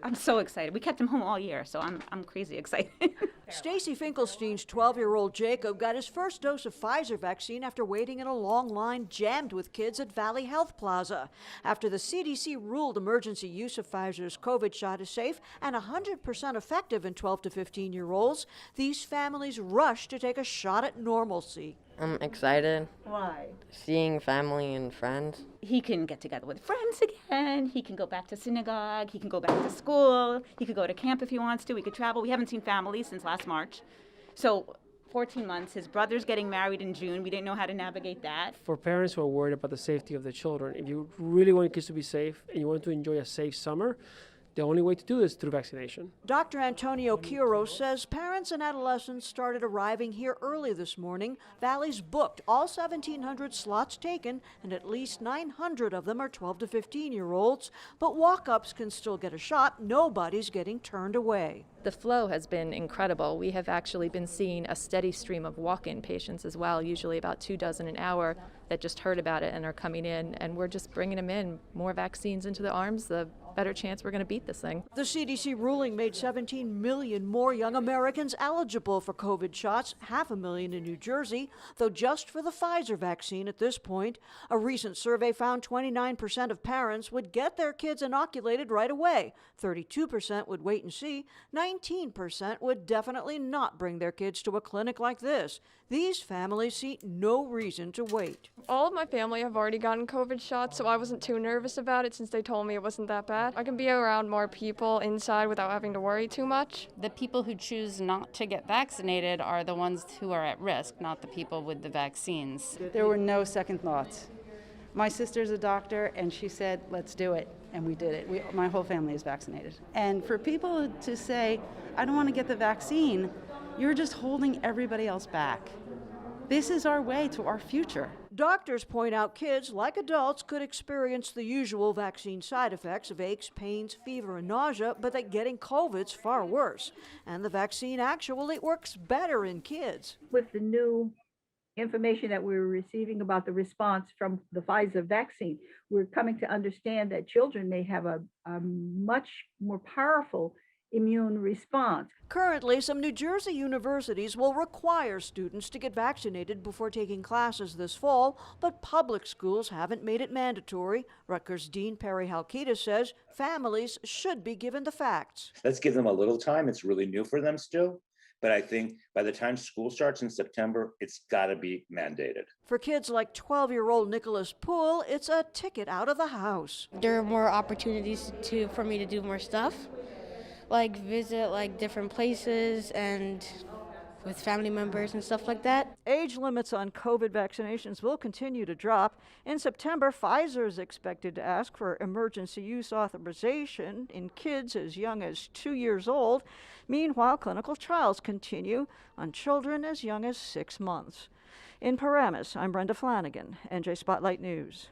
I'm so excited. We kept him home all year, so I'm crazy excited. Stacy Finkelstein's 12-year-old Jacob got his first dose of Pfizer vaccine after waiting in a long line jammed with kids at Valley Health Plaza. After the CDC ruled emergency use of Pfizer's COVID shot is safe and 100% effective in 12 to 15-year-olds, these families rushed to take a shot at normalcy. I'm excited. Why? Seeing family and friends. He can get together with friends again. He can go back to synagogue. He can go back to school. He could go to camp if he wants to. We could travel. We haven't seen family since last March. So 14 months. His brother's getting married in June. We didn't know how to navigate that. For parents who are worried about the safety of their children, if you really want your kids to be safe and you want to enjoy a safe summer, the only way to do this is through vaccination. Dr. Antonio Quiros says parents and adolescents started arriving here early this morning. Valley's booked all 1,700 slots taken, and at least 900 of them are 12 to 15-year-olds. But walk-ups can still get a shot. Nobody's getting turned away. The flow has been incredible. We have actually been seeing a steady stream of walk-in patients as well, usually about 24 an hour, that just heard about it and are coming in, and we're just bringing them in. More vaccines into the arms, the better chance we're going to beat this thing. The CDC ruling made 17 million more young Americans eligible for COVID shots, 500,000 in New Jersey, though just for the Pfizer vaccine at this point. A recent survey found 29% of parents would get their kids inoculated right away. 32% would wait and see. 19% would definitely not bring their kids to a clinic like this. These families see no reason to wait. All of my family have already gotten COVID shots, so I wasn't too nervous about it since they told me it wasn't that bad. I can be around more people inside without having to worry too much. The people who choose not to get vaccinated are the ones who are at risk, not the people with the vaccines. There were no second thoughts. My sister's a doctor, and she said, let's do it, and we did it. My whole family is vaccinated. And for people to say, I don't want to get the vaccine, you're just holding everybody else back. This is our way to our future. Doctors point out kids, like adults, could experience the usual vaccine side effects of aches, pains, fever, and nausea, but that getting COVID's far worse. And the vaccine actually works better in kids. With the new information that we're receiving about the response from the Pfizer vaccine, we're coming to understand that children may have a much more powerful immune response. Currently, some New Jersey universities will require students to get vaccinated before taking classes this fall, but public schools haven't made it mandatory. Rutgers Dean Perry Halkita says families should be given the facts. Let's give them a little time. It's really new for them still. But I think by the time school starts in September, it's got to be mandated. For kids like 12-year-old Nicholas Poole, it's a ticket out of the house. There are more opportunities for me to do more stuff, like visit different places and with family members and stuff like that. Age limits on COVID vaccinations will continue to drop. In September, Pfizer is expected to ask for emergency use authorization in kids as young as 2 years old. Meanwhile, clinical trials continue on children as young as 6 months. In Paramus, I'm Brenda Flanagan, NJ Spotlight News.